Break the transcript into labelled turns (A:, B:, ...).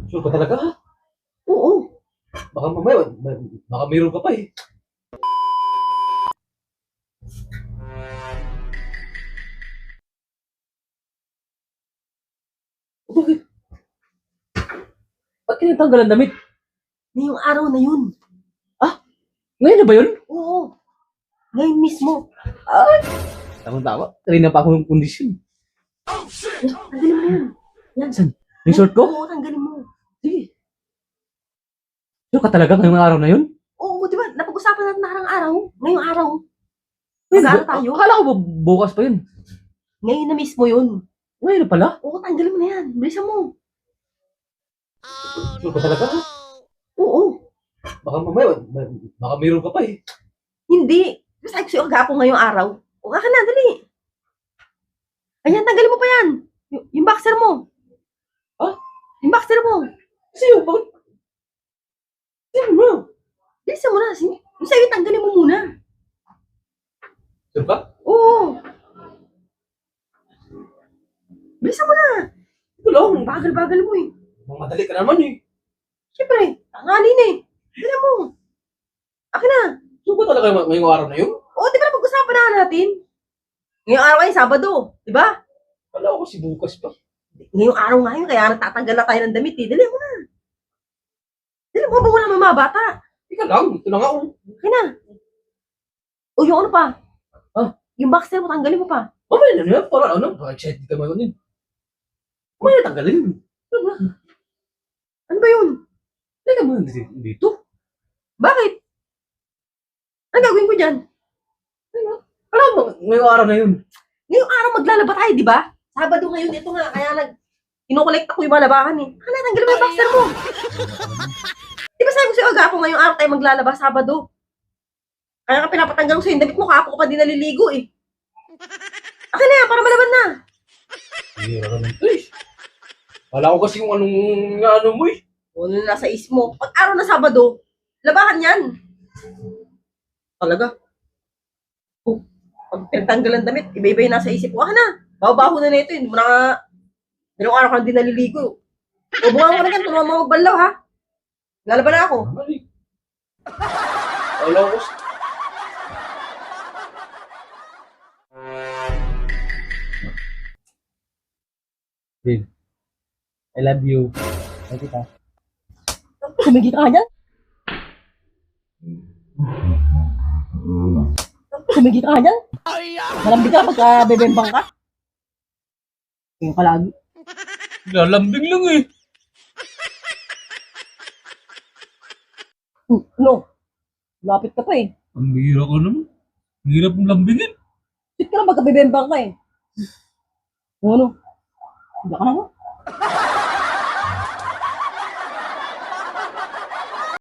A: Sure ka talaga?
B: Oo.
A: Baka mamaya, baka mayroon ka pa eh. Bakit? Ba't kinatanggal ang damit?
B: Ngayong araw na yun.
A: Ngayon na ba yun?
B: Oo. Ngayon mismo.
A: Ay! Tama-tama. Kanina pa ako yung kondisyon.
B: Tanggalin mo na yan. Yan.
A: Saan? Yung short ko?
B: Oo, tanggalin mo.
A: Sige. Sure ka talaga ngayong araw na yun?
B: Oo, di ba? Napag-usapan natin na araw. Ngayong araw.
A: Ngayon,
B: Mag-aaral tayo.
A: Akala ko bukas pa yun.
B: Ngayon na mismo yun.
A: Ngayon na pala?
B: Oo, tanggalin mo na yan. Bilisan mo.
A: Sure ka talaga?
B: Oo.
A: Baka mamaya, baka mayroon ka pa eh.
B: Hindi. Sabi ko sa'yo agapon ngayong araw. O ka na, dali. Ayan, tanggalin mo pa yan. Yung boxer mo.
A: Ah?
B: Yung boxer mo.
A: Kasi yung bakit? Sino mo?
B: Bilisan mo na. Yung sa'yo, tanggalin mo muna.
A: Sure ka?
B: Oo. Bilisan mo na.
A: Ito lang.
B: Bagal-bagal mo eh.
A: Madali ka naman eh.
B: Siyempre, tangalin eh. Dali mo. Akin na.
A: Sure ka talaga ngayong araw na yun?
B: Oo, di ba napag-usapan na natin? Ngayong araw ay Sabado. Di ba?
A: Kala ko kasi bukas pa.
B: Ngayong araw nga yun, kaya nagtatanggal na tayo ng damit eh. Dali mo na. Dali mo ba wala mga bata?
A: Ika lang. Ito na nga oh.
B: Akin na. O yung ano pa?
A: Ah?
B: Yung boxer mo, tanggalin mo pa.
A: Mamaya na yan. Para ano? Excited ka man yun. Mamaya tanggalin.
B: Ano ba yun?
A: Teka mo dito.
B: Bakit? Ano gagawin ko dyan?
A: Alam mo, ngayong araw na yun.
B: Ngayong araw maglalaba tayo, di ba? Sabado ngayon, ito nga, kaya kinukolekta ko yung mga labahan eh. Hala, tanggalin mo yung boxer mo. Di ba sabi ko sa'yo, agapo ngayong araw tayo maglalaba, Sabado. Kaya ka pinapatanggal ko sa'yo, yung damit mo, kapo ko pa din naliligo eh. Akin na yan, para malaban na.
A: Hira naman ito eh. Kala ko kasi yung ano mo eh.
B: O, ano nasa is mo. Pag araw na Sabado, labahan yan. Talaga. Oh, pag pinatanggal ang damit, iba-iba yung nasa isip ko. Ah na, baho-baho na nito. Hindi mo na, dalawang araw ka na din naliligo. O, bunga mo na yan, tulungan mo magbanlaw ha. Lalaban na ako.
A: Mali. Kala ko Babe, I love you. Love kita.
B: Kumigit ka dyan? Kumigit ka dyan? Malambing ka pagka bebembang ka? Tingin ka lagi.
A: Lalambing lang eh.
B: Ano? Lapit ka pa eh.
A: Ang hira ka naman. Ang hirap mong lambingin.
B: Sit ka lang pagka bebembang ka eh. Ano? Hindi ka na mo?